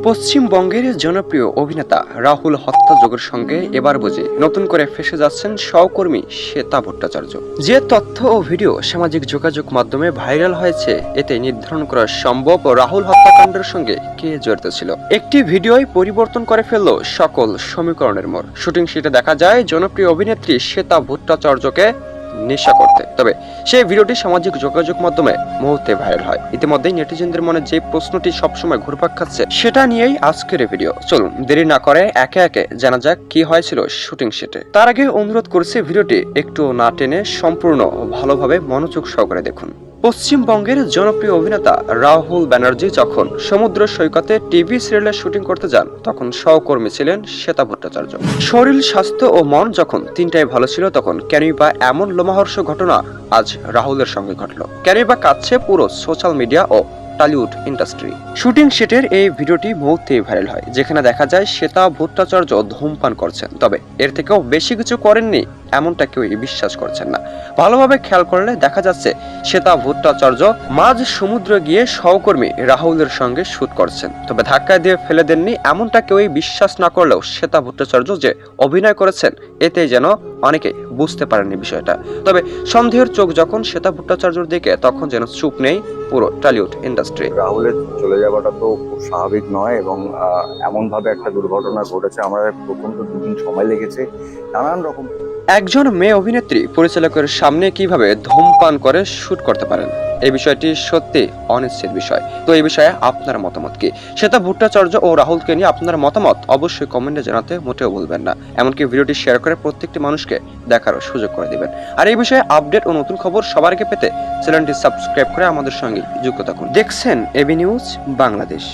পশ্চিমবঙ্গের জনপ্রিয় অভিনেতা রাহুল হত্যাযজ্ঞের সঙ্গে এবার বুঝি নতুন করে ফেঁসে যাচ্ছেন সহকর্মী শ্বেতা ভট্টাচার্য। যে তথ্য ও ভিডিও সামাজিক যোগাযোগ মাধ্যমে ভাইরাল হয়েছে, এতে নির্ধারণ করা সম্ভব রাহুল হত্যাকাণ্ডের সঙ্গে কে জড়িত ছিল। একটি ভিডিওই পরিবর্তন করে ফেলল সকল সমীকরণের মোড়। শুটিং শিটে দেখা যায় জনপ্রিয় অভিনেত্রী শ্বেতা ভট্টাচার্যকে নেশা করতে, তবে সেই ভিডিওটি সামাজিক যোগাযোগ মাধ্যমে মুহূর্তে ভাইরাল হয়। ইতিমধ্যেই নেটিজেনদের মনে যে প্রশ্নটি সবসময় ঘুরপাক খাচ্ছে, সেটা নিয়েই আজকের এই ভিডিও। চলুন দেরি না করে একে একে জানা যাক কি হয়েছিল শুটিং সেটে। তার আগে অনুরোধ করছি ভিডিওটি একটু না টেনে সম্পূর্ণ ভালোভাবে মনোযোগ সহকারে দেখুন। পশ্চিমবঙ্গের জনপ্রিয় অভিনেতা রাহুল ব্যানার্জি যখন সমুদ্র সৈকতে টিভি সিরিয়ালের শুটিং করতে যান, তখন সহকর্মী ছিলেন শ্বেতা ভট্টাচার্য। শরীর, স্বাস্থ্য ও মন যখন তিনটাই ভালো ছিল, তখন কেনই বা এমন লোমহর্ষ ঘটনা আজ রাহুলের সঙ্গে ঘটল? কেনই বা কাঁদছে পুরো সোশ্যাল মিডিয়া ও টলিউড ইন্ডাস্ট্রি? শুটিং সেটের এই ভিডিওটি মুহূর্তেই ভাইরাল হয়, যেখানে দেখা যায় শ্বেতা ভট্টাচার্য ধূমপান করছেন, তবে এর থেকেও বেশি কিছু করেননি এমনটা কেউই বিশ্বাস করছেন না। ভালোভাবে খেয়াল করলে দেখা যাচ্ছে শ্বেতা ভট্টাচার্য মাঝ সমুদ্রে গিয়ে সহকর্মী রাহুলের সঙ্গে শুট করছেন, তবে ধাক্কা দিয়ে ফেলে দেননি এমনটা কেউই বিশ্বাস না করলেও শ্বেতা ভট্টাচার্য যে অভিনয় করেছেন, এতে যেন অনেকে বুঝতে পারেননি বিষয়টা। তবে সন্দেহের চোখ যখন শ্বেতা ভট্টাচার্যের দিকে, তখন যেন চুপ নেই পুরো টলিউড ইন্ডাস্ট্রি। রাহুলের চলে যাওয়াটা তো খুব স্বাভাবিক নয়, এবং এমন ভাবে একটা দুর্ঘটনা ঘটেছে, আমাদের প্রথম তো দুদিন সময় লেগেছে নানান রকম। একজন মেয়ে অভিনেত্রী পরিচালকের সামনে কিভাবে ধূমপান করে শুট করতে পারেন, এই বিষয়টি সত্যি অনিশ্চিত বিষয়। তো এই বিষয়ে আপনার মতামত কি? শ্বেতা ভট্টাচার্য ও রাহুলকে নিয়ে আপনার মতামত অবশ্যই কমেন্টে জানাতে মোটেও ভুলবেন না। এমনকি ভিডিওটি শেয়ার করে প্রত্যেকটি মানুষকে দেখারও সুযোগ করে দিবেন। আর এই বিষয়ে আপডেট ও নতুন খবর সবার আগে পেতে চ্যানেলটি সাবস্ক্রাইব করে আমাদের সঙ্গে যুক্ত থাকুন। দেখছেন এবি নিউজ বাংলাদেশ।